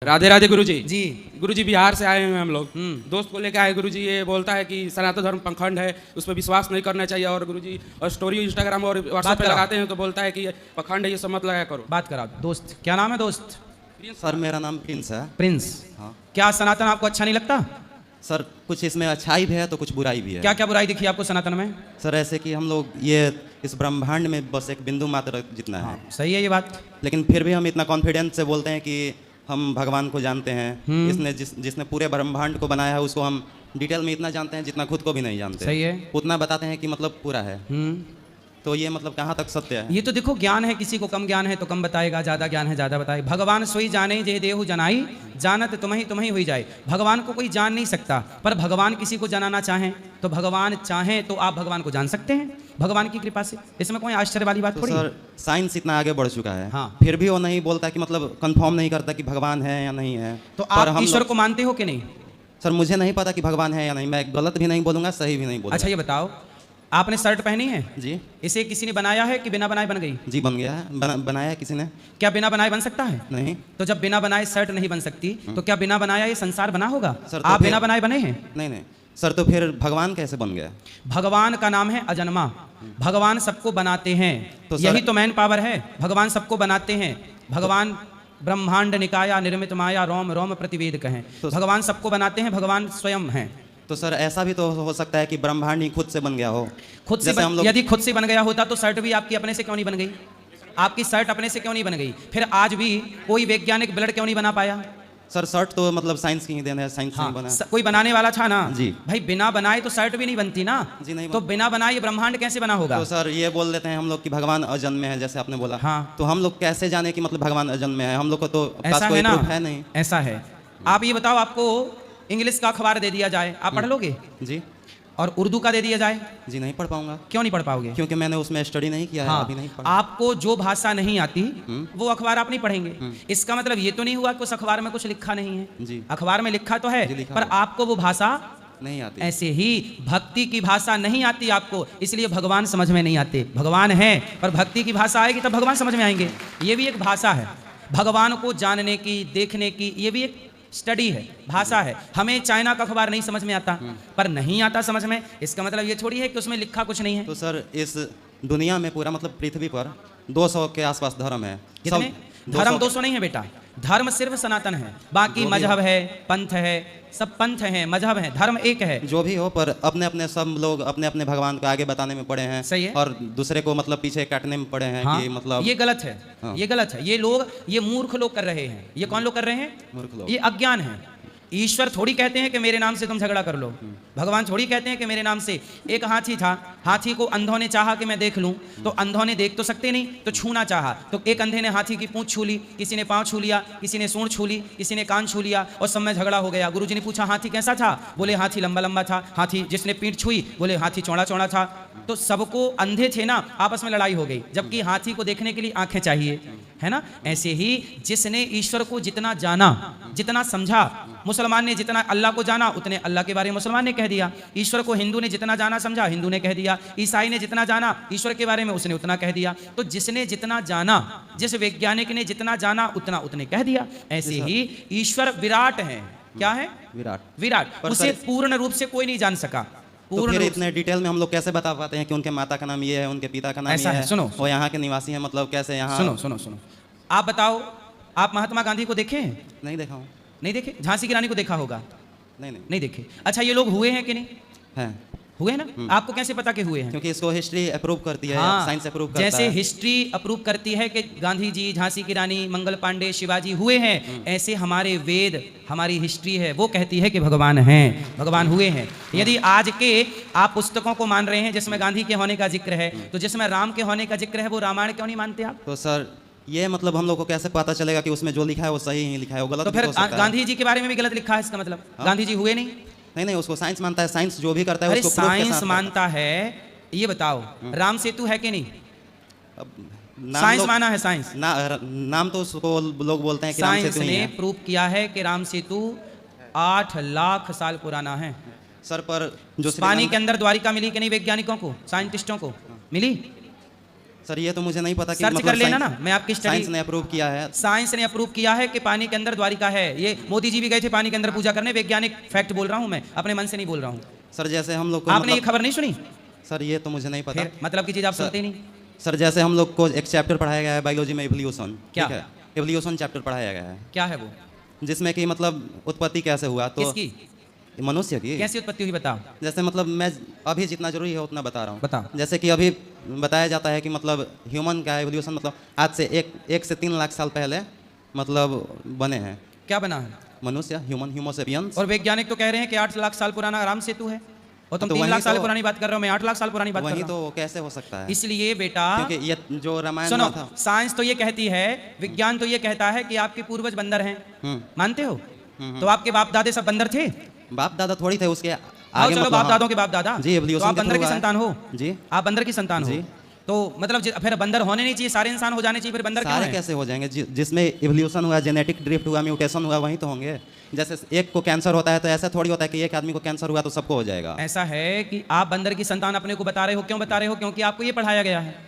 राधे राधे गुरुजी। जी गुरुजी बिहार से आए हैं हम लोग। दोस्त को लेकर आए। गुरुजी ये बोलता है कि सनातन धर्म पंखंड है, उस पर विश्वास नहीं करना चाहिए। और गुरुजी और स्टोरी इंस्टाग्राम और व्हाट्सएप पे लगाते हैं तो बोलता है कि ये पंखंड है, ये सब मत लगाया करो। बात करा दोस्त, क्या नाम है दोस्त? सर मेरा नाम प्रिंस है। प्रिंस। हाँ क्या सनातन आपको अच्छा नहीं लगता? सर, कुछ इसमें अच्छाई भी है तो कुछ बुराई भी है। क्या क्या बुराई दिखी आपको सनातन में? सर ऐसे कि हम लोग ये इस ब्रह्मांड में बस एक बिंदु मात्र जितना है। सही है ये बात। लेकिन फिर भी हम इतना कॉन्फिडेंस से बोलते हैं कि हम भगवान को जानते हैं। इसने जिसने पूरे ब्रह्मांड को बनाया है उसको हम डिटेल में इतना जानते हैं जितना खुद को भी नहीं जानते। सही है। उतना बताते हैं कि मतलब पूरा है। तो ये मतलब कहाँ तक सत्य है? ये तो देखो, ज्ञान है, किसी को कम ज्ञान है तो कम बताएगा, ज्यादा ज्ञान है ज्यादा बताए। भगवान सोई जाने जे देहु जनाई, जानत तुम्हें हुई जाए। भगवान को कोई जान नहीं सकता, पर भगवान किसी को जानाना चाहें तो भगवान चाहें तो आप भगवान को जान सकते हैं भगवान की कृपा से। इसमें कोई आश्चर्य वाली बात तो थोड़ी। सर साइंस इतना आगे बढ़ चुका है, हाँ। फिर भी वो नहीं बोलता कि मतलब कंफर्म नहीं करता कि भगवान है या नहीं है। तो पर आप हम ईश्वर को मानते हो कि नहीं? सर मुझे नहीं पता कि भगवान है या नहीं। मैं गलत भी नहीं बोलूंगा, सही भी नहीं बोलूंगा। अच्छा ये बताओ, आपने शर्ट पहनी है जी इसे किसी ने बनाया है कि बिना बनाए बन गई? जी बन गया है। बनाया है किसी ने? क्या बिना बनाए बन सकता है? नहीं तो जब बिना बनाए शर्ट नहीं बन सकती तो क्या बिना बनाया ये संसार बना होगा? सर, तो आप फिर- बिना बनाए बने हैं? नहीं सर, तो फिर भगवान कैसे बन गया? भगवान का नाम है अजन्मा। भगवान सबको बनाते हैं, तो सर- यही तो मैन पावर है। भगवान सबको बनाते हैं। भगवान ब्रह्मांड निकाया निर्मित माया रोम रोम प्रतिवेद कहें। तो- भगवान सबको बनाते हैं, भगवान स्वयं हैं। तो सर ऐसा भी तो हो सकता है कि ब्रह्मांड ही खुद से बन गया हो। खुद से जैसे हम लोग यदि खुद से बन गया होता तो शर्ट भी आपकी अपने से क्यों नहीं बन गई? आपकी शर्ट अपने से क्यों नहीं बन गई? फिर आज भी कोई वैज्ञानिक ब्लड क्यों नहीं बना पाया? सर शर्ट तो मतलब साइंस की ही देन है, साइंस से ही बना। कोई बनाने वाला था ना जी। भाई, बिना बनाए तो शर्ट भी नहीं बनती ना। जी नहीं तो बिना बनाए ये ब्रह्मांड कैसे बना होगा? तो सर ये बोल देते हैं हम लोग कि भगवान अजन्मे है, जैसे आपने बोला। हाँ। तो हम लोग कैसे जाने कि मतलब भगवान अजन्मे है? हम लोग को तो पास ऐसा कोई है ना, प्रूफ है नहीं। ऐसा है। आप ये बताओ, आपको इंग्लिश का अखबार दे दिया जाए, आप पढ़ लोगे? जी और उर्दू का दे दिया जाए? जी नहीं पढ़ पाऊंगा। क्यों नहीं पढ़ पाओगे? क्योंकि मैंने उसमें स्टडी नहीं किया है। हाँ, अभी नहीं पढ़ा। आपको जो भाषा नहीं आती वो अखबार आप नहीं पढ़ेंगे। इसका मतलब ये तो नहीं हुआ कि उस अखबार में कुछ लिखा नहीं है। जी अखबार में लिखा तो है, जी, लिखा पर है। आपको वो भाषा नहीं आती। ऐसे ही भक्ति की भाषा नहीं आती आपको, इसलिए भगवान समझ में नहीं आते। भगवान है पर भक्ति की भाषा आएगी तब भगवान समझ में आएंगे। ये भी एक भाषा है, भगवान को जानने की, देखने की, ये भी एक स्टडी है, भाषा है। हमें चाइना का अखबार नहीं समझ में आता, पर नहीं आता समझ में, इसका मतलब ये थोड़ी है कि उसमें लिखा कुछ नहीं है। तो सर इस दुनिया में पूरा मतलब पृथ्वी पर 200 के आसपास धर्म है। कितने? धर्म 200 नहीं है बेटा, धर्म सिर्फ सनातन है, बाकी मजहब है, पंथ है, सब पंथ हैं, मजहब है, धर्म एक है। जो भी हो, पर अपने अपने सब लोग अपने अपने भगवान को आगे बताने में पड़े हैं। सही है। और दूसरे को मतलब पीछे काटने में पड़े हैं। हाँ, कि मतलब ये गलत है। हाँ। ये गलत है। ये लोग, ये मूर्ख लोग कर रहे हैं। ये कौन लोग कर रहे हैं? मूर्ख लोग। ये अज्ञान है। ईश्वर थोड़ी कहते हैं कि मेरे नाम से तुम झगड़ा कर लो। भगवान थोड़ी कहते हैं कि मेरे नाम से। एक हाथी था, हाथी को अंधों ने चाहा कि मैं देख लूं, तो अंधों ने देख तो सकते नहीं, तो छूना चाहा, तो एक अंधे ने हाथी की पूंछ छू ली, किसी ने पांव छू लिया, किसी ने सूंड छू ली, किसी ने कान छू लिया, और सब में झगड़ा हो गया। गुरुजी ने पूछा हाथी कैसा था? बोले हाथी लंबा लंबा था। हाथी जिसने पीठ छुई बोले हाथी चौड़ा चौड़ा था। तो सबको, अंधे थे ना, आपस में लड़ाई हो गई, जबकि हाथी को देखने के लिए आंखें चाहिए, है ना। ऐसे ही जिसने ईश्वर को जितना जाना, जितना समझा, मुसलमान ने जितना अल्लाह को जाना उतने अल्लाह के बारे में मुसलमान ने कह दिया। ईश्वर को हिंदू ने जितना जाना समझा, हिंदू ने कह दिया। ईसाई ने जितना जाना ईश्वर के बारे में उसने उतना कह दिया। तो जिसने जितना जाना, जिस वैज्ञानिक ने जितना जाना उतना उसने कह दिया। ऐसे ही ईश्वर विराट है। क्या है? विराट। विराट। पर उसे सर- पूर्ण रूप से कोई नहीं जान सका। तो पूर्ण फिर रूप इतने डिटेल में हम लोग कैसे बता पाते हैं कि उनके माता का नाम ये है, उनके पिता का नाम ऐसा ये है, सुनो। वो यहाँ के निवासी हैं, मतलब कैसे यहाँ? सुनो सुनो सुनो, आप बताओ, आप महात्मा गांधी को देखे हैं? नहीं देखा हूँ। नहीं देखे? झांसी की रानी को देखा होगा? नहीं नहीं देखे। अच्छा, ये लोग हुए हैं कि नहीं है? हुए ना? आपको कैसे पता कि हुए हैं? क्योंकि इसको हिस्ट्री अप्रूव करती है, हाँ, साइंस अप्रूव करता जैसे है। हिस्ट्री अप्रूव करती है कि गांधी जी, झांसी की रानी, मंगल पांडे, शिवाजी हुए हैं, ऐसे हमारे वेद, हमारी हिस्ट्री है, वो कहती है कि भगवान हैं, भगवान हुए हैं। यदि आज के आप पुस्तकों को मान रहे हैं जिसमें गांधी के होने का जिक्र है, तो जिसमें राम के होने का जिक्र है, वो रामायण क्यों नहीं मानते आप? तो सर ये मतलब हम लोग को कैसे पता चलेगा कि उसमें जो लिखा है वो सही ही लिखा है, वो गलत तो भी फिर हो सकता है। गांधी जी के बारे में भी गलत लिखा है, इसका मतलब गांधी जी हुए नहीं? नहीं उसको साइंस मानता है, साइंस जो भी करता है अरे उसको proof के साइंस साथ मानता है। ये बताओ, राम सेतु है कि नहीं? अब नाम साइंस लोग- माना है, साइंस। नाम तो उसको लोग बोलते हैं कि राम साइंस सेतु ही ने है। प्रूव किया है कि राम सेतु 8 लाख साल पुराना है। सर पर जो पानी के अंदर द्वारिका मिली कि नहीं? वैज्ञानिकों को, साइंटिस्टों को मिली? सर ये तो मुझे नहीं पता कि सर्च कर लेना ना, मैं आपकी साइंस स्टडी ने अप्रूव किया है। साइंस ने अप्रूव किया है कि पानी के अंदर द्वारिका है। ये मोदी जी भी गए थे पानी के अंदर पूजा करने, वैज्ञानिक फैक्ट बोल रहा हूँ मैं, अपने मन से नहीं बोल रहा हूँ। सर जैसे हम लोग को आपने ये खबर नहीं सुनी? सर ये तो मुझे नहीं पता। फिर मतलब की चीज आप सुनते ही नहीं। सर जैसे हम लोग को एक चैप्टर पढ़ाया गया है बायोलॉजी में, इवोल्यूशन। क्या? ठीक है, इवोल्यूशन चैप्टर पढ़ाया गया है, क्या है वो? जिसमें कि मतलब उत्पत्ति कैसे हुआ, तो किसकी? मनुष्य की कैसी उत्पत्ति हुई बताओ। जैसे मतलब मैं अभी जितना जरूरी है उतना बता रहा हूँ। बताओ। जैसे कि अभी बताया जाता है कि मतलब ह्यूमन का एवोल्यूशन मतलब आज से एक से 3 लाख साल पहले मतलब बने हैं क्या बना है? मनुष्य, ह्यूमन, ह्यूमोसेपियंस। और वैज्ञानिक तो कह रहे हैं कि 8 लाख साल पुराना आराम सेतु है, और तुम तो 3 वही लाख साल तो- पुरानी बात कर रहे हो, मैं 8 लाख साल पुरानी बात कर वही रहा हूँ। तो कैसे हो सकता है? इसलिए बेटा क्योंकि ये जो रामायण सुनो, हुआ था। साइंस तो ये कहती है, विज्ञान तो ये कहता है कि आपके पूर्वज बंदर हैं। मानते हो? तो आपके बाप दादे सब बंदर थे? बाप दादा थोड़ी थे उसके आओ आगे, चलो मतलब बाप हाँ। दादों के बाप दादा। जी, evolution तो आप के बंदर through की आए। संतान हो? जी। आप बंदर की संतान हो? जी। तो मतलब फिर बंदर होने नहीं चाहिए, सारे इंसान हो जाने चाहिए, फिर बंदर क्यों सारे हैं? कैसे हो जाएंगे? जिसमें इवोल्यूशन हुआ, जेनेटिक ड्रिफ्ट हुआ, म्यूटेशन हुआ, वहीं तो होंगे। जैसे एक को कैंसर होता है तो ऐसा थोड़ी होता है कि एक आदमी को कैंसर हुआ तो सबको हो जाएगा। ऐसा है कि आप बंदर की संतान अपने को बता रहे हो। क्यों बता रहे हो? क्योंकि आपको ये पढ़ाया गया है।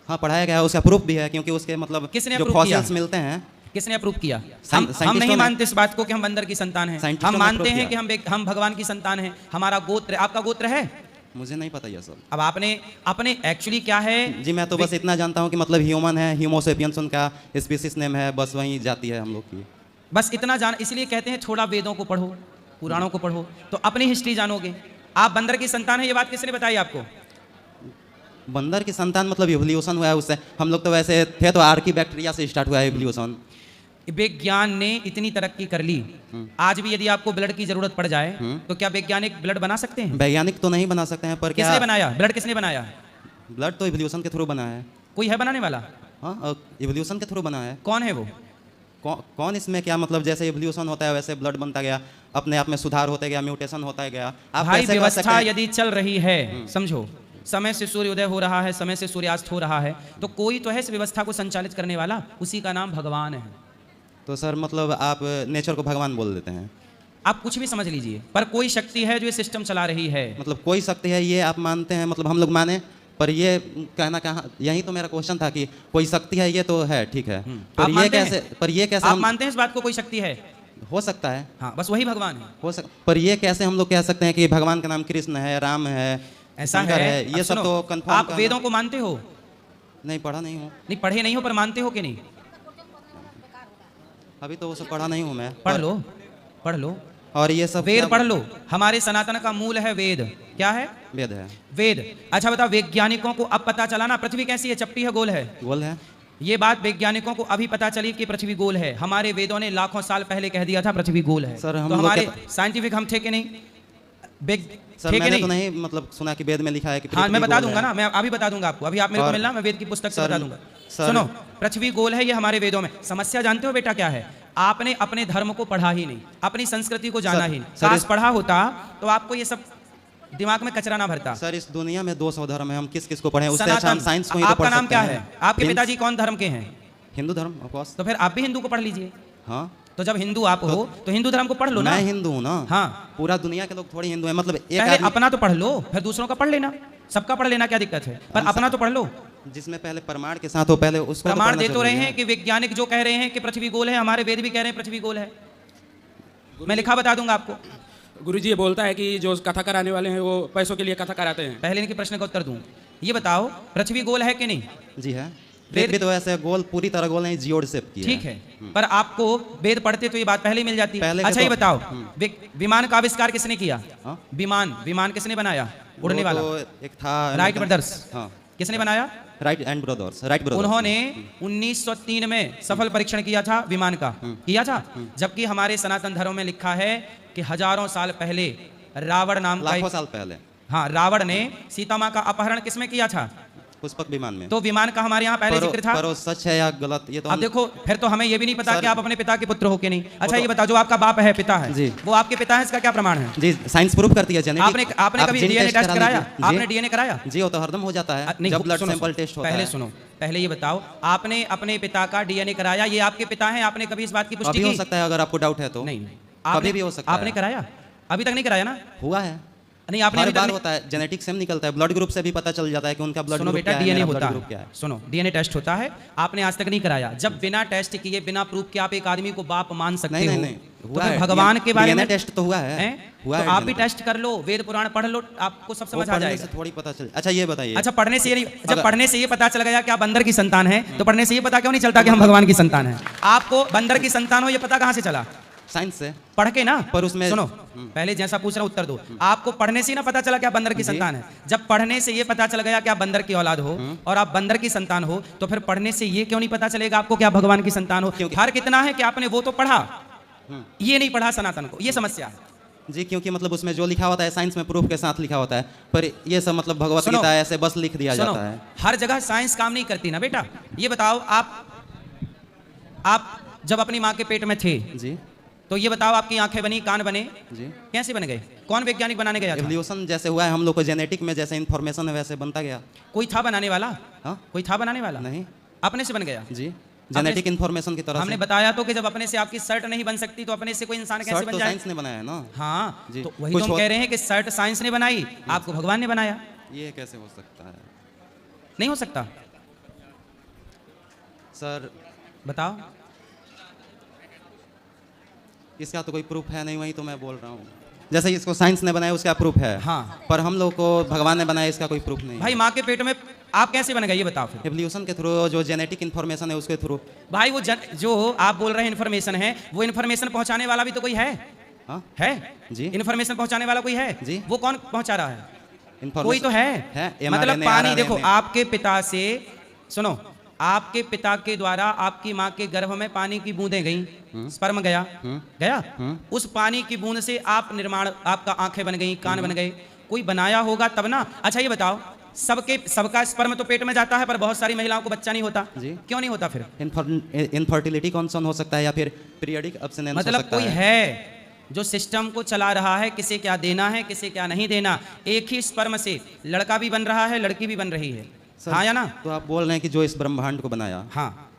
हाँ पढ़ाया गया है, उसका प्रूफ भी है, क्योंकि उसके मतलब किसने जो approve किया? फॉसिल्स मिलते हैं। किसने अप्रूव किया? हम साइंटिस्टों नहीं ने। मानते इस बात को कि हम बंदर की संतान हैं। साइंटिस्टों हम ने मानते approve हैं किया। कि हम भगवान की संतान हैं। हमारा गोत्र, आपका गोत्र है? मुझे नहीं पता ये सब। अब आपने अपने एक्चुअली क्या है? जी मैं तो बस इतना जानता हूँ कि मतलब ह्यूमन है, ह्यूमोसेपियंस उनका स्पीसीज नेम है, बस वहीं जाती है हम लोग की। बस इतना जान, इसलिए कहते हैं थोड़ा वेदों को पढ़ो, पुराणों को पढ़ो, तो अपनी हिस्ट्री जानोगे। आप बंदर की संतान है, ये बात किसने बताई आपको? बंदर की संतान मतलब इवोल्यूशन हुआ है उससे। हम लोग तो वैसे थे तो आर्की बैक्टीरिया से स्टार्ट हुआ है इवोल्यूशन। विज्ञान ने इतनी तरक्की कर ली, आज भी यदि आपको ब्लड की जरूरत पड़ जाए तो क्या वैज्ञानिक ब्लड बना सकते हैं? वैज्ञानिक तो नहीं बना सकते हैं, पर किसने क्या बनाया ब्लड? किसने बनाया? ब्लड तो इवोल्यूशन के थ्रू बना है। कोई है बनाने वाला? हाँ इवोल्यूशन के थ्रू बना है। कौन है वो? कौन इसमें क्या मतलब, जैसे इवोल्यूशन होता है वैसे ब्लड बनता गया, अपने आप में सुधार होता गया, म्यूटेशन होता गया। आप भाई कैसे कर सकते व्यवस्था हैं? यदि चल रही है, समझो, समय से सूर्योदय हो रहा है, समय से सूर्यास्त हो रहा है, तो कोई तो है इस व्यवस्था को संचालित करने वाला, उसी का नाम भगवान है। तो सर मतलब आप नेचर को भगवान बोल देते हैं? आप कुछ भी समझ लीजिए, पर कोई शक्ति है जो ये सिस्टम चला रही है। मतलब कोई शक्ति है ये आप मानते हैं? मतलब हम लोग माने, पर ये कहना कहाँ, यही तो मेरा क्वेश्चन था कि कोई शक्ति है, ये तो है ठीक है, आप पर ये मानते हैं? कैसे, पर ये कैसे आप हम मानते हैं इस बात को कोई शक्ति है? हो सकता है? हाँ, बस वही भगवान है। पर ये कैसे हम लोग कह सकते हैं कि भगवान का नाम कृष्ण है, राम है, ऐसा शंकर है, ये अब सब सुनो, तो कंफर्म आप वेदों को मानते हो? नहीं पढ़ा नहीं हूँ। नहीं पढ़े नहीं हो, पर मानते हो कि नहीं? अभी तो वो सब पढ़ा नहीं हूँ मैं। पढ़ लो, पढ़ लो, और ये सब वेद क्या- पढ़ लो। हमारे सनातन का मूल है वेद। क्या है? वेद है। वेद। अच्छा बताओ, वैज्ञानिकों को अब पता चला ना पृथ्वी कैसी है, चपटी है गोल है? गोल है। ये बात वैज्ञानिकों को अभी पता चली कि पृथ्वी गोल है। हमारे वेदों ने लाखों साल पहले कह दिया था पृथ्वी गोल है। सर, हम तो लोग हमारे क्या- साइंटिफिक हम थे कि नहीं? सर थे कि मैंने नहीं? तो नहीं मतलब सुना कि वेद में लिखा है कि हाँ, मैं पृथ्वी बता गोल दूंगा है। ना, मैं अभी बता दूंगा आपको। अभी आप मेरे को और- मिलना, मैं वेद की पुस्तक से सर- बता दूंगा। सर- सुनो, पृथ्वी गोल है, ये हमारे वेदों में। समस्या जानते हो बेटा क्या है? आपने अपने धर्म को पढ़ा ही नहीं, अपनी संस्कृति को जाना सर- ही नहीं। सर, काश इस- पढ़ा होता तो आपको ये सब दिमाग में कचरा ना भरता। सर इस दुनिया में 200 धर्म है, हम किस किस को पढ़े? उससे अच्छा हम सनातन, साइंस को ही तो आपका पढ़ नाम सकते क्या हैं। है? आपके पिताजी कौन धर्म के हैं? हिंदू धर्म ऑफ कोर्स। तो फिर आप भी हिंदू को पढ़ लीजिए। हाँ तो जब हिंदू आप हो तो हिंदू धर्म को पढ़ लो ना। मैं हिंदू हूँ ना। हाँ। पूरा दुनिया के लोग थोड़ी हिंदू है, मतलब एक पहले आदमी अपना तो पढ़ लो, फिर दूसरों का पढ़ लेना। सबका पढ़ लेना क्या दिक्कत है? पर हम अपना तो पढ़ लो। जिसमें पहले प्रमाण के साथ हो, पहले उसको तो प्रमाण पढ़ना दे तो रहे जरूरी है। हैं कि वैज्ञानिक जो कह रहे हैं कि पृथ्वी गोल है, हमारे वेद भी कह रहे हैं पृथ्वी गोल है। मैं लिखा बता दूंगा आपको। गुरुजी ये बोलता है कि जो कथा कराने वाले हैं वो पैसों के लिए कथा कराते हैं। पहले इनके प्रश्न का उत्तर दूं। ये बताओ, पृथ्वी गोल है कि नहीं? जी है। वेद- वेद भी तो ऐसे गोल, पूरी तरह गोल नहीं, जियोड शेप की ठीक है, पर आपको वेद पढ़ते तो ये बात पहले ही मिल जाती है। पहले के अच्छा ये तो- बताओ, विमान का आविष्कार किसने किया? हाँ? विमान किसने बनाया? उड़ने वो वाला तो एक था राइट ब्रदर्स। हाँ किसने बनाया? Right and brothers, Wright brothers. उन्होंने 1903 में सफल परीक्षण किया था विमान का। किया था। जबकि हमारे सनातन धर्म में लिखा है कि हजारों साल पहले रावण नाम का लाखों एक, साल पहले हाँ, रावण ने सीता माँ का अपहरण किसमें किया था? पुष्पक विमान में। तो विमान का हमारे यहाँ पहले जिक्र था। पर वो सच है या गलत ये तो अब हम- देखो, फिर तो हमें ये भी नहीं पता सर- कि आप अपने पिता के पुत्र हो कि नहीं। अच्छा तो- ये बताओ, जो आपका बाप है, पिता है, जी। वो आपके पिता है, इसका क्या प्रमाण है? जी साइंस प्रूफ करती है जेनेटिक। आपने आप कभी जीन डीएनए टेस्ट करा कराया? लीजिए। आपने जी। डीएनए कराया? जी वो तो हरदम हो जाता है नहीं, जब ब्लड सुनो, सैंपल सुनो, टेस्ट होता पहले है। सुनो, पहले ये बताओ, आपने अपने पिता का डीएनए कराया? ये आपके पिता हैं, आपने कभी इस बात की पुष्टि अभी हो की? सकता है अगर आपको डाउट है तो। नहीं, कभी भी हो सकता आपने है। कराया? अभी तक नहीं कराया ना? हुआ है। नहीं आपने हर अभी तक बार नहीं- होता है, जेनेटिक से निकलता है, ब्लड ग्रुप से भी पता चल जाता है कि उनका ब्लड सुनो ग्रुप बेटा, क्या है, डीएनए मेरा होता ब्लड ग्रुप क्या है। है। सुनो, डीएनए टेस्ट होता है, आपने आज तक नहीं कराया। जब बिना टेस्ट किए, बिना प्रूफ के आप एक आदमी को बाप मान सकते नहीं हो, नहीं नहीं, तो हुआ फिर है, भगवान के बारे में टेस्ट तो हुआ है, हैं? हुआ तो है आप भी DNA टेस्ट कर लो, वेद पुराण पढ़ लो, आपको सब वो समझ आ पढ़ने जाएगा। से थोड़ी पता चल। अच्छा ये बताइए, अच्छा, पढ़ने से ये नहीं, जब अगर- पढ़ने से ये पता चल गया कि आप बंदर की संतान है, तो पढ़ने से ये पता क्यों नहीं चलता कि हम भगवान की संतान है? आपको बंदर की संतान हो ये पता कहाँ से चला? साइंस से। पढ़ के ना। पर उसमें- सुनो, पहले जैसा पूछ रहा हूं उत्तर दो। आपको पढ़ने से ही ना पता चला कि आप बंदर की संतान है। जब पढ़ने से ये पता चल गया कि आप बंदर की औलाद हो और आप बंदर की संतान हो, तो फिर पढ़ने से ये क्यों नहीं पता चलेगा आपको कि आप भगवान की संतान हो? क्योंकि- फर्क इतना है कि आपने वो तो पढ़ा, ये नहीं पढ़ा सनातन को, ये समस्या है। जी, क्योंकि मतलब उसमें जो लिखा होता है साइंस में प्रूफ के साथ लिखा होता है, पर ये सब मतलब भगवत सुनो, गीता ऐसे बस लिख दिया सुनो, जाता है। हर जगह साइंस काम नहीं करती ना बेटा। ये बताओ, आप जब अपनी माँ के पेट में थे, जी तो ये बताओ आपकी आंखें बनी, कान बने, जी, कैसे बन गए? कौन वैज्ञानिक बनाने गया था? एवोल्यूशन जैसे हुआ है, हम लोग को जेनेटिक में जैसे इन्फॉर्मेशन है वैसे बनता गया। कोई था बनाने वाला? हाँ कोई था बनाने वाला? नहीं अपने से बन गया? जी, जेनेटिक इन्फॉर्मेशन की तरह हमने से। बताया तो कि जब अपने से आपकी शर्ट नहीं बन सकती, तो अपने से कोई इंसान कैसे शर्ट बन तो जाए? साइंस ने बनाया है ना। हाँ, जी। तो वही कुछ तो हम और- कह रहे हैं कि शर्ट साइंस ने बनाई, आपको भगवान ने बनाया। ये कैसे हो सकता है नहीं हो सकता? सर? बताओ। इसका तो कोई प्रूफ है नहीं, वही तो मैं बोल रहा हूँ। जैसे इसको साइंस ने बनाया उसका प्रूफ है, हाँ। पर हम लोग को भगवान ने बनाया इसका कोई प्रूफ नहीं। भाई माँ के पेट में आप कैसे बन गए ये बताओ फिर। एवोल्यूशन के थ्रू, जो जेनेटिक इन्फॉर्मेशन है उसके थ्रू। भाई वो जो आप बोल रहे हैं इन्फॉर्मेशन है, वो इन्फॉर्मेशन पहुंचाने वाला भी तो कोई है। हाँ है जी। इन्फॉर्मेशन पहुंचाने वाला कोई है जी। वो कौन पहुंचा रहा है? Information- कोई तो है, मतलब mRNA, पानी RNA देखो, में। आपके पिता से, सुनो, आपके पिता के द्वारा आपकी माँ के गर्भ में पानी की बूंदें गई, स्पर्म गया, गया, उस पानी की बूंद से आप निर्माण, आपका आंखें बन गई, कान बन गए, कोई बनाया होगा तब ना। अच्छा ये बताओ, सबका स्पर्म तो पेट में जाता है, पर बहुत सारी महिलाओं को बच्चा नहीं होता, जी। क्यों नहीं होता फिर? इनफर्टिलिटी कॉन्सर्न हो सकता है, या फिर पीरियडिक एब्सटिनेंस हो मतलब सकता कोई है। है जो सिस्टम को चला रहा है, किसे क्या देना है, किसे क्या नहीं देना। एक ही स्पर्म से लड़का भी बन रहा है, लड़की भी बन रही है, सर, हाँ या ना? तो आप बोल रहे हैं कि जो इस ब्रह्मांड को बनाया, हाँ,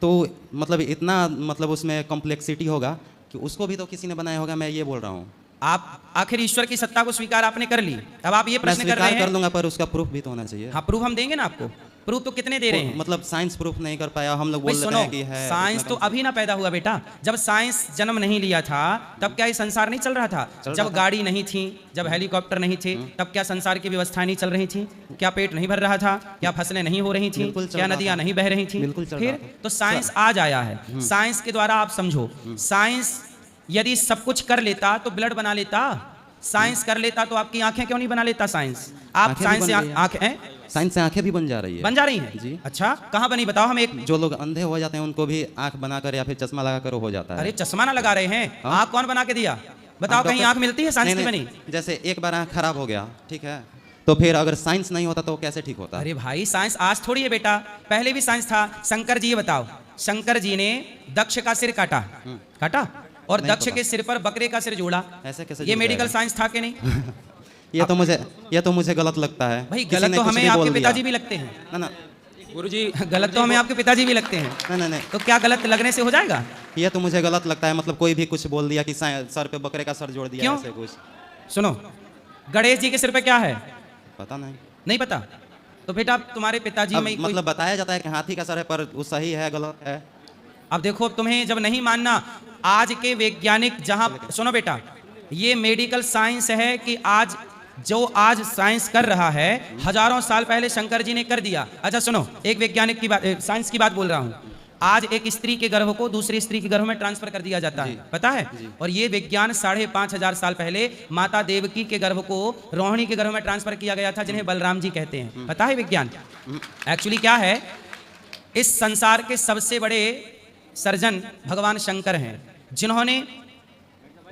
तो मतलब इतना मतलब उसमें कॉम्प्लेक्सिटी होगा कि उसको भी तो किसी ने बनाया होगा, मैं ये बोल रहा हूँ। आप आखिर ईश्वर की सत्ता को स्वीकार आपने कर ली, अब आप ये मैं प्रश्न कर रहे स्वीकार कर हैं। लूंगा, पर उसका प्रूफ भी तो होना चाहिए। हाँ, प्रूफ हम देंगे ना आपको। प्रूफ तो कितने दे रहे हैं? मतलब साइंस प्रूफ नहीं कर पाया, हम लोग भाई बोल सुनो, रहे हैं कि है। साइंस इतना तो कम- अभी ना पैदा हुआ बेटा। जब साइंस जन्म नहीं लिया था, तब क्या ये संसार नहीं चल रहा था? चल जब रहा था। गाड़ी नहीं थी, जब हेलीकॉप्टर नहीं थे, तब क्या संसार की व्यवस्थाएं नहीं चल रही थी? क्या पेट नहीं भर रहा था? क्या फसलें नहीं हो रही थी? बिल्कुल चल क्या रहा नदियां था। नहीं बह रही थी? बिल्कुल चल फिर रहा था। तो साइंस आज आया है। साइंस के द्वारा आप समझो, साइंस यदि सब कुछ कर लेता तो ब्लड बना लेता। साइंस कर लेता तो आपकी आंखें क्यों नहीं बना लेता साइंस? आप आंखें भी साइंस से बन गई हैं। आंखें साइंस से आंखें भी बन जा रही है। बन जा रही हैं? जी। अच्छा, कहाँ बनी बताओ हम एक। जो लोग अंधे हो जाते हैं उनको भी आंख बनाकर या फिर चश्मा लगाकर हो जाता है। अरे चश्मा ना लगा रहे हैं, हाँ? आँख कौन बना के दिया बताओ? आप कहीं डॉक्टर- आँख मिलती है साइंस की नहीं, बनी? नहीं, जैसे एक बार आंख खराब हो गया, ठीक है, तो फिर अगर साइंस नहीं होता तो कैसे ठीक होता? अरे भाई साइंस आज थोड़ी है बेटा, पहले भी साइंस था। शंकर जी, ये बताओ, शंकर जी ने दक्ष का सिर काटा, काटा, और नहीं दक्ष पता। के सिर पर बकरे का सिर जोड़ा। ऐसे कैसे ये जुड़ मेडिकल जाएगा? साइंस था कि नहीं? ये तो मुझे गलत लगता है। भाई किसी गलत ने तो कुछ हमें भी आपके बोल दिया। पिताजी भी लगते हैं। ना ना गुरुजी, गलत तो हमें आपके पिताजी भी लगते हैं। ना ना, तो क्या गलत लगने से हो जाएगा? ये तो मुझे गलत लगता है। मतलब कोई भी कुछ बोल दिया कि सर पे बकरे का सर जोड़ दिया, क्यों? ऐसे कुछ। सुनो, गणेश जी के सिर पे क्या है? पता नहीं। नहीं पता? तो बेटा तुम्हारे पिताजी अब में कोई, मतलब बताया जाता है कि हाथी का सर है, पर वो सही है गलत है? अब देखो तुम्हें जब नहीं मानना, आज के वैज्ञानिक जहां, सुनो बेटा, ये मेडिकल साइंस है कि आज साइंस कर रहा है, हजारों साल पहले शंकर जी ने कर दिया। अच्छा सुनो, एक वैज्ञानिक की बात, साइंस की बात बोल रहा हूं। आज एक स्त्री के गर्भ को दूसरी स्त्री के गर्भ में ट्रांसफर कर दिया जाता है, पता है? और ये विज्ञान 5,500 साल पहले माता देवकी के गर्भ को रोहिणी के गर्भ में ट्रांसफर किया गया था, जिन्हें बलराम जी कहते हैं। पता है विज्ञान एक्चुअली क्या है? इस संसार के सबसे बड़े सर्जन भगवान शंकर हैं, जिन्होंने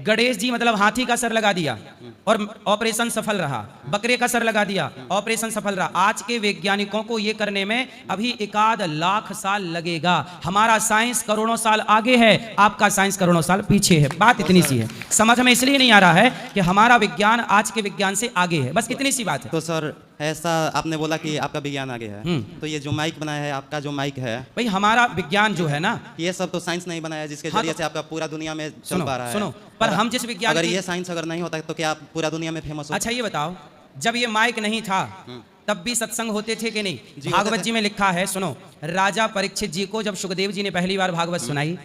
गणेश जी मतलब हाथी का सर लगा दिया और ऑपरेशन सफल रहा, बकरे का सर लगा दिया, ऑपरेशन सफल रहा। आज के वैज्ञानिकों को ये करने में अभी 1 लाख साल लगेगा। हमारा साइंस करोड़ों साल आगे है, आपका साइंस करोड़ों साल पीछे है। बात इतनी सी है, समझ में इसलिए नहीं आ रहा है कि हमारा विज्ञान आज के विज्ञान से आगे है, बस इतनी सी बात है। तो सर ऐसा आपने बोला कि आपका विज्ञान आगे है, तो ये जो माइक बनाया है, आपका जो माइक है, भाई हमारा विज्ञान जो है ना, ये सब तो साइंस नहीं बनाया जिसके हाँ, जरिए तो- से आपका पूरा दुनिया में चल सुनो पा रहा है। सुनो, पर हम जिस विज्ञान अगर की- ये साइंस अगर नहीं होता तो क्या आप पूरा दुनिया में फेमस हो? अच्छा ये बताओ, जब ये माइक नहीं था तब भी सत्संग होते थे कि नहीं? जी, भागवत होते जी में लिखा है, सुनो, राजा परीक्षित जी को जब सुखदेव जी ने पहली बार भागवत सुनाई,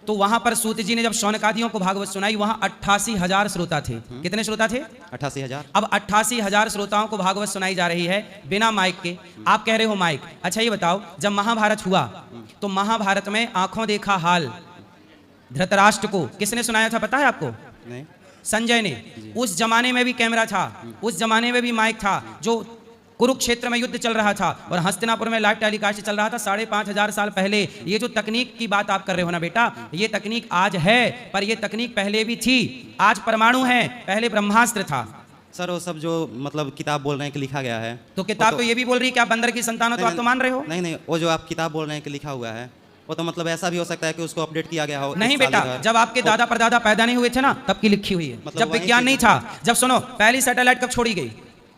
तो वहां पर सूत जी ने जब शौनकादियों को भागवत सुनाई, वहां 88,000 श्रोता थे। कितने श्रोता थे? 88,000। अब 88,000 श्रोताओं को भागवत सुनाई जा रही है बिना माइक के। आप कह रहे हो माइक। अच्छा ये बताओ, जब महाभारत हुआ तो महाभारत में आंखों देखा हाल धृतराष्ट्र को किसने सुनाया था, पता है आपको? नहीं। संजय ने। उस जमाने में भी कैमरा था, उस जमाने में भी माइक था, जो कुरुक्षेत्र में युद्ध चल रहा था और हस्तिनापुर में लाइव टेलीकास्ट चल रहा था 5,500 साल पहले। ये जो तकनीक की बात आप कर रहे हो ना बेटा, ये तकनीक आज है, पर ये तकनीक पहले भी थी। आज परमाणु है, पहले ब्रह्मास्त्र था। सर वो सब जो मतलब किताब बोल रहे हैं कि लिखा गया है, तो किताब तो ये भी बोल रही है कि आप बंदर की संतान हो, तो आप तो मान रहे हो? नहीं नहीं, वो जो आप किताब बोल रहे हैं कि लिखा हुआ है, वो तो मतलब ऐसा भी हो सकता है कि उसको अपडेट किया गया हो। नहीं एक साल बेटा, इधर। जब आपके दादा परदादा पैदा नहीं हुए थे ना, तब की लिखी हुई है। मतलब जब वही विज्ञान चीज़ नहीं था, जब सुनो, पहली सैटेलाइट कब छोड़ी गई?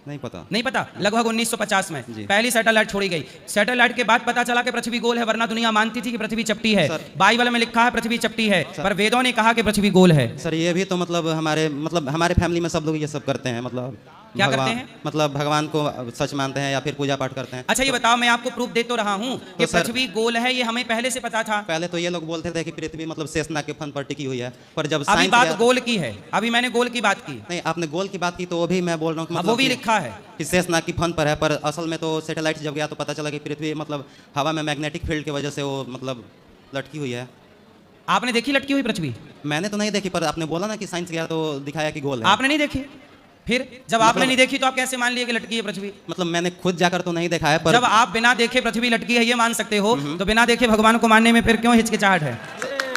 नहीं पता। नहीं पता, लगभग 1950 में जी। पहली सैटेलाइट छोड़ी गई। सैटेलाइट के बाद पता चला कि पृथ्वी गोल है, वरना दुनिया मानती थी कि पृथ्वी चपटी है। सर- बाइबल में लिखा है पृथ्वी चपटी है, पर वेदों ने कहा कि पृथ्वी गोल है। सर ये भी तो मतलब हमारे फैमिली में सब लोग ये सब करते हैं, मतलब क्या करते भगवान- हैं? मतलब भगवान को सच मानते हैं या फिर पूजा पाठ करते हैं। अच्छा ये बताओ, मैं आपको प्रूफ दे तो रहा हूँ कि सर- पृथ्वी गोल है, ये हमें पहले से पता था। पहले तो ये लोग बोलते थे कि पृथ्वी मतलब शेषनाग के फन पर टिकी हुई है, पर जब अभी साइंस बात गया- गोल की है, अभी मैंने गोल की बात की। नहीं, आपने गोल की बात की तो वो भी मैं बोल रहा हूँ कि हाँ, मतलब वो भी कि- लिखा है। कि शेषनाग की फन पर है, पर असल में तो सैटेलाइट जब गया तो पता चला कि पृथ्वी मतलब हवा में मैग्नेटिक फील्ड की वजह से वो मतलब लटकी हुई है। आपने देखी लटकी हुई पृथ्वी? मैंने तो नहीं देखी, पर आपने बोला ना कि साइंस गया तो दिखाया कि गोल है। आपने नहीं देखी? फिर जब आपने मतलब- नहीं देखी तो आप कैसे मान लिए कि लटकी है पृथ्वी? मतलब मैंने खुद जाकर तो नहीं देखा है, पर जब आप बिना देखे पृथ्वी लटकी है ये मान सकते हो, तो बिना देखे भगवान को मानने में फिर क्यों हिचकिचाहट है?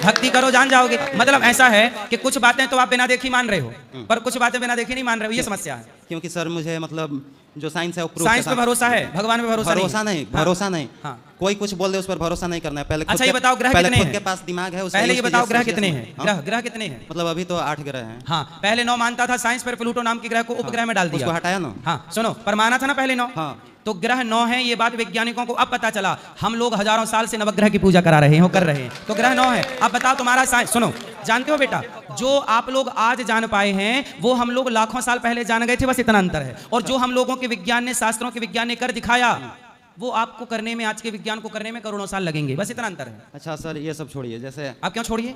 भक्ति करो, जान जाओगे। मतलब ऐसा है कि कुछ बातें तो आप बिना देखे मान रहे हो, पर कुछ बातें बिना देखे नहीं मान रहे हो, ये समस्या है। क्योंकि सर मुझे मतलब जो साइंस है वो proof साइंस के पे साथ- भरोसा है, भगवान पे भरोसा भरोसा नहीं, हाँ। भरोसा नहीं। हाँ। कोई कुछ बोल दे उस पर भरोसा नहीं करना है। पहले खुद अच्छा ये के- बताओ, ग्रह पहले कितने खुद हैं? के पास दिमाग है उसका पहले use ये बताओ कीजिए, ग्रह सोचिए, कितने समझिए। हैं? हाँ? ग्रह कितने हैं? मतलब अभी तो 8 ग्रह हैं। हाँ, पहले 9 मानता था साइंस, पर प्लूटो नाम के ग्रह को उपग्रह में डाल दिया। उसको हटाया ना। हाँ सुनो, पर माना था ना पहले 9। हाँ। तो ग्रह 9 है, ये बात वैज्ञानिकों को अब पता चला। हम लोग हजारों साल से नवग्रह की पूजा करा रहे हैं, कर रहे हैं, तो ग्रह 9 है। अब बताओ तुम्हारा साइंस, सुनो, जानते हो बेटा, जो आप लोग आज जान पाए हैं वो हम लोग लाखों साल पहले जान गए थे, बस इतना अंतर है। और जो हम लोगों के विज्ञान ने, शास्त्रों के विज्ञान ने कर दिखाया, वो आपको करने में, आज के विज्ञान को करने में करोड़ों साल लगेंगे, बस इतना अंतर है। अच्छा सर ये सब छोड़िए, जैसे आप क्यों छोड़िए?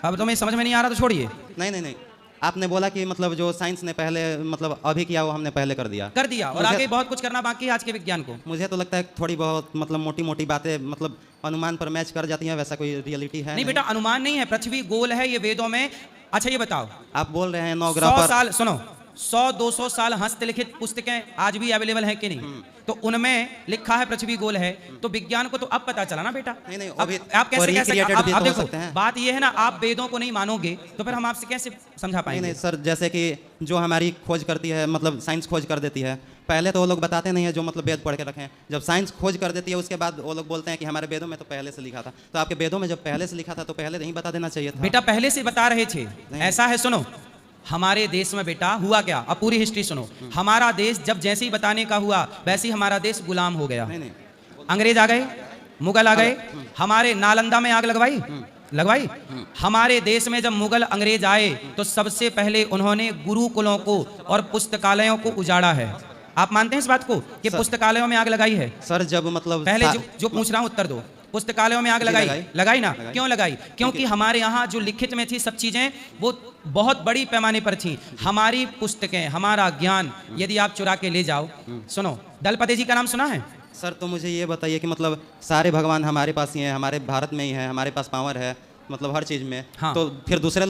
अब तुम्हें समझ में नहीं आ रहा तो छोड़िए। नहीं नहीं नहीं, आपने बोला कि मतलब जो साइंस ने पहले मतलब अभी किया वो हमने पहले कर दिया। कर दिया, और मुझे- आगे बहुत कुछ करना बाकी है आज के विज्ञान को। मुझे तो लगता है थोड़ी बहुत मतलब मोटी मोटी बातें मतलब अनुमान पर मैच कर जाती हैं, वैसा कोई रियलिटी है नहीं बेटा, अनुमान नहीं है, पृथ्वी गोल है, ये वेदों में। अच्छा ये बताओ, आप बोल रहे हैं 9 ग्रह 100 पर। साल, सुनो, 100-200 साल हस्तलिखित पुस्तकें आज भी अवेलेबल हैं कि नहीं? तो उनमें लिखा है पृथ्वी गोल है, तो विज्ञान को तो अब पता चला ना बेटा। नहीं, नहीं, अब अभी आप कैसे कह सकते हैं? recreated भी अब तो हो देखो, सकते हैं। बात ये है ना, आप वेदों को नहीं मानोगे तो फिर हम आपसे कैसे समझा नहीं पाएंगे? नहीं सर, जैसे कि जो हमारी खोज करती है, मतलब साइंस खोज कर देती है, पहले तो वो लोग बताते नहीं है जो मतलब वेद पढ़ के रखें। जब साइंस खोज कर देती है उसके बाद वो लोग बोलते हैं कि हमारे वेदों में तो पहले से लिखा था। तो आपके वेदों में जब पहले से लिखा था तो पहले नहीं बता देना चाहिए था। बेटा पहले से बता रहे थे। ऐसा है, सुनो, हमारे देश में बेटा हुआ क्या, अब पूरी हिस्ट्री सुनो। हमारा देश जब जैसे ही बताने का हुआ, वैसे ही हमारा देश गुलाम हो गया। नहीं नहीं, अंग्रेज आ गए, मुगल आ गए, हमारे नालंदा में आग लगवाई। हमारे देश में जब मुगल अंग्रेज आए तो सबसे पहले उन्होंने गुरुकुलों को और पुस्तकालयों को उजाड़ा है। आप मानते हैं इस बात को कि पुस्तकालयों में आग लगाई है? सर जब मतलब पहले जो पूछ रहा हूं उत्तर दो। पुस्तकालयों में आग लगाई ना? क्यों लगाई? क्योंकि हमारे यहाँ जो लिखित में थी सब चीजें वो बहुत बड़ी पैमाने पर थी। हमारी पुस्तकें, हमारा ज्ञान यदि आप चुरा के ले जाओ, सुनो, दलपति जी का नाम सुना है? सर तो मुझे ये बताइए कि मतलब सारे भगवान हमारे पास ही हैं, हमारे भारत में ही है, हमारे पास पावर है मतलब हर चीज में। हाँ। तो फिर दूसरे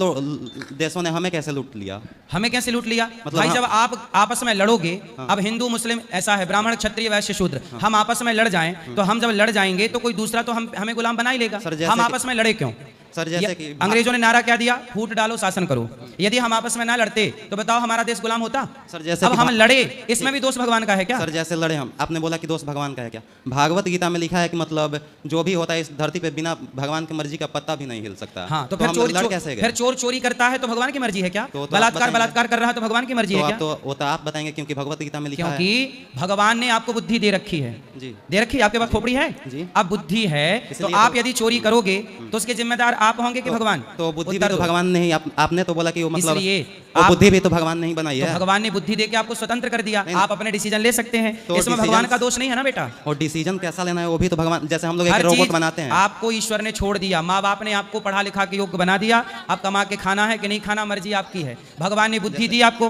देशों ने हमें कैसे लूट लिया? हमें कैसे लूट लिया? मतलब भाई हाँ। जब आप आपस में लड़ोगे, अब हिंदू मुस्लिम ऐसा है, ब्राह्मण क्षत्रिय वैश्य शूद्र, हम आपस में लड़ जाएं तो हम जब लड़ जाएंगे तो कोई दूसरा तो हमें गुलाम बना ही लेगा। सर, जैसे हम कि- आपस में लड़े क्यों? सर, जैसे ये कि अंग्रेजों ने नारा क्या दिया? फूट डालो, शासन करो। यदि हम आपस में ना लड़ते तो बताओ हमारा देश गुलाम होता? सर, जैसे अब कि हम लड़े, इसमें भी दोष भगवान का है क्या? सर, जैसे लड़े हम, आपने बोला कि दोष भगवान का है क्या? भागवत गीता में लिखा है कि मतलब जो भी होता है इस धरती पे बिना भगवान की मर्जी का पत्ता भी नहीं हिल सकता। हाँ, तो फिर हम चोरी लड़ कैसे गए? फिर चोर चोरी करता है तो भगवान की मर्जी है क्या? तो आप बलात्कार बताएंगे। बलात्कार कर रहा है तो भगवान की मर्जी है क्या? तो वो तो आप बताएंगे, क्योंकि भगवत गीता में लिखा है। क्योंकि भगवान ने आपको बुद्धि दे रखी है। जी। दे रखी है, आपके पास खोपड़ी है। जी। अब बुद्धि है तो इसलिए आप तो- यदि चोरी करोगे तो उसके जिम्मेदार आप होंगे कि भगवान? तो बुद्धि भी उत्तर तो दो। भगवान ने ही आपने तो बोला कि वो मतलब इसलिए वो आप- बुद्धि भी तो भगवान ने ही बनाई तो है। भगवान ने बुद्धि देके आपको स्वतंत्र कर दिया, नहीं, आप अपने डिसीजन ले सकते हैं। तो इसमें भगवान decisions- का दोष नहीं है ना बेटा। और डिसीजन कैसा लेना है वो भी तो भगवान, जैसे हम लोग एक हर रोबोट चीज बनाते हैं। आपको ईश्वर ने छोड़ दिया, माँ बाप ने आपको पढ़ा लिखा के योग्य बना दिया। आप कमा के खाना है कि नहीं खाना मर्जी आपकी है। भगवान ने बुद्धि दी आपको,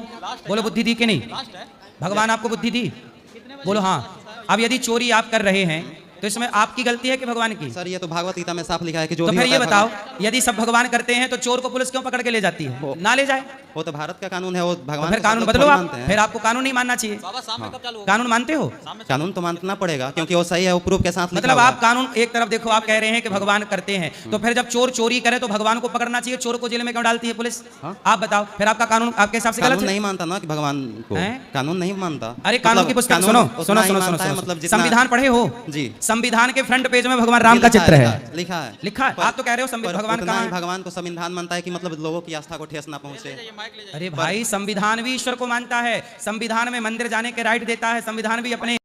बोलो बुद्धि दी कि नहीं? भगवान आपको बुद्धि दी, बोलो हाँ। अब यदि चोरी आप कर रहे हैं तो इसमें आपकी गलती है कि भगवान की? सर, ये तो भागवत गीता में साफ लिखा है कि जो तो भी फिर होता ये है बताओ, भगवान- यदि सब भगवान करते हैं तो चोर को पुलिस क्यों पकड़ के ले जाती है? ना ले जाए। वो तो भारत का कानून है, वो तो भगवान फिर को सब कानून लोग बदलो थोड़ी आप, मानते हैं। फिर आपको कानून नहीं मानना चाहिए। कानून मानते हो? कानून तो मानना पड़ेगा, क्योंकि वो सही है, वो प्रूफ के साथ लिखा मतलब हुआ आप है। कानून एक तरफ देखो, आप कह रहे हैं कि भगवान करते हैं, तो फिर जब चोर चोरी करे तो भगवान को पकड़ना चाहिए, चोर को जेल में क्यों डालती है पुलिस? हाँ? आप बताओ, फिर आपका कानून आपके हिसाब से गलत कानून है? नहीं मानता ना कि भगवान को, हैं? कानून नहीं मानता। अरे कानून मतलब की पुस्तक कानून सुनो उतना सुनो ही सुनो मानता है, सुनो, मतलब जितना- संविधान पढ़े हो? जी। संविधान के फ्रंट पेज में भगवान राम का लिखा चित्र है, लिखा है लिखा है। आप तो कह रहे हो भगवान उतना कहाँ ही है? भगवान को संविधान मानता है कि मतलब लोगों की आस्था को ठेस ना पहुंचे। अरे भाई, संविधान भी ईश्वर को मानता है, संविधान में मंदिर जाने के राइट देता है, संविधान भी अपने